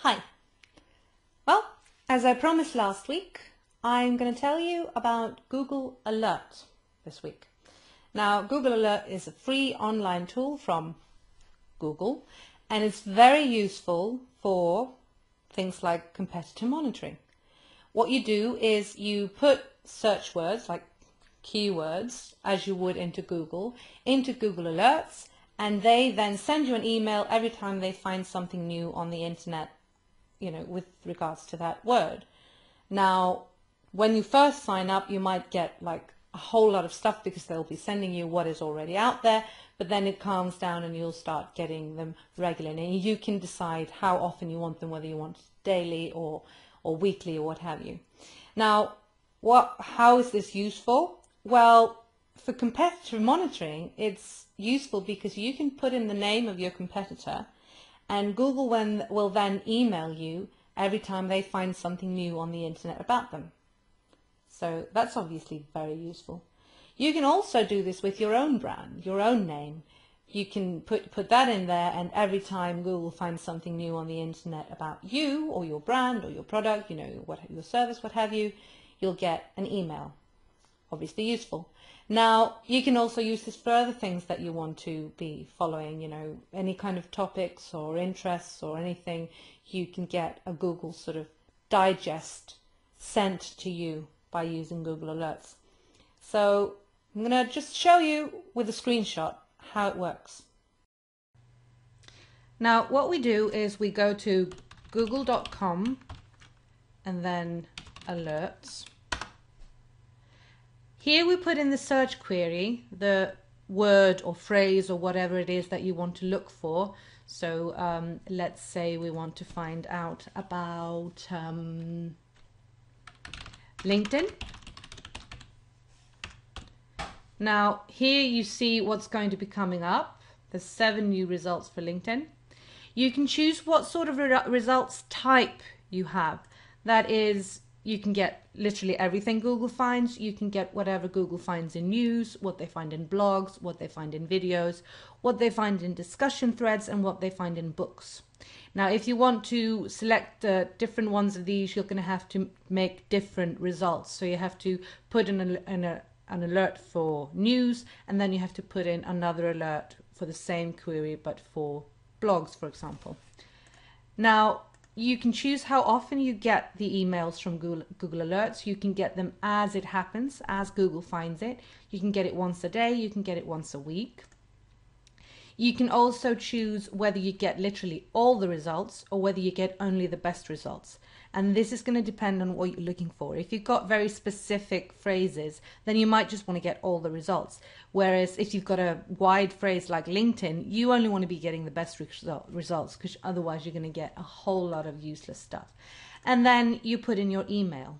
Hi. Well, as I promised last week, I'm going to tell you about Google Alert this week. Now, Google Alert is a free online tool from Google, and it's very useful for things like competitor monitoring. What you do is you put search words like keywords as you would into Google Alerts, and they then send you an email every time they find something new on the internet, with regards to that word. Now, when you first sign up, you might get like a whole lot of stuff because they'll be sending you what is already out there, but then it calms down and you'll start getting them regularly. And you can decide how often you want them, whether you want daily or weekly or what have you. Now, how is this useful? Well, for competitor monitoring, it's useful because you can put in the name of your competitor, and Google will then email you every time they find something new on the internet about them. So that's obviously very useful. You can also do this with your own brand, your own name. You can put that in there, and every time Google finds something new on the internet about you or your brand or your product, your service, what have you, you'll get an email. Obviously useful. Now, you can also use this for other things that you want to be following, any kind of topics or interests or anything. You can get a Google sort of digest sent to you by using Google Alerts. So I'm going to just show you with a screenshot how it works. Now, what we do is we go to google.com and then alerts. Here we put in the search query, the word or phrase or whatever it is that you want to look for. So let's say we want to find out about LinkedIn. Now here you see what's going to be coming up. There's 7 new results for LinkedIn. You can choose what sort of results type you have. That is, you can get literally everything Google finds. You can get whatever Google finds in news, what they find in blogs, what they find in videos, what they find in discussion threads, and what they find in books. Now, if you want to select different ones of these, you're going to have to make different results. So you have to put in an alert for news, and then you have to put in another alert for the same query, but for blogs, for example. Now, you can choose how often you get the emails from Google Alerts. You can get them as it happens, as Google finds it. You can get it once a day, you can get it once a week. You can also choose whether you get literally all the results or whether you get only the best results. And this is going to depend on what you're looking for. If you've got very specific phrases, then you might just want to get all the results. Whereas if you've got a wide phrase like LinkedIn, you only want to be getting the best results, because otherwise you're going to get a whole lot of useless stuff. And then you put in your email.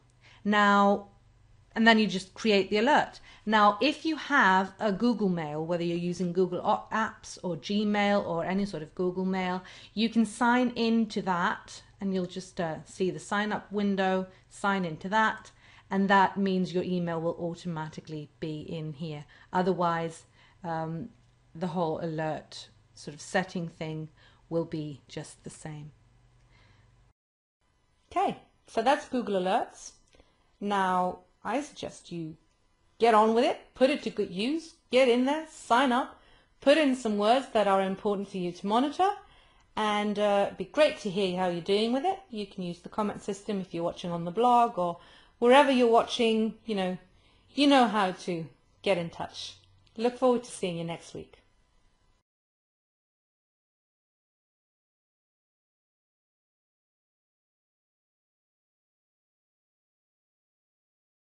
And then you just create the alert. Now, if you have a Google Mail, whether you're using Google Apps or Gmail or any sort of Google Mail, you can sign into that, and you'll just see the sign up window, sign into that, and that means your email will automatically be in here. Otherwise, the whole alert sort of setting thing will be just the same. Okay, so that's Google Alerts. Now, I suggest you get on with it, put it to good use, get in there, sign up, put in some words that are important for you to monitor, and it'd be great to hear how you're doing with it. You can use the comment system if you're watching on the blog or wherever you're watching, you know how to get in touch. Look forward to seeing you next week.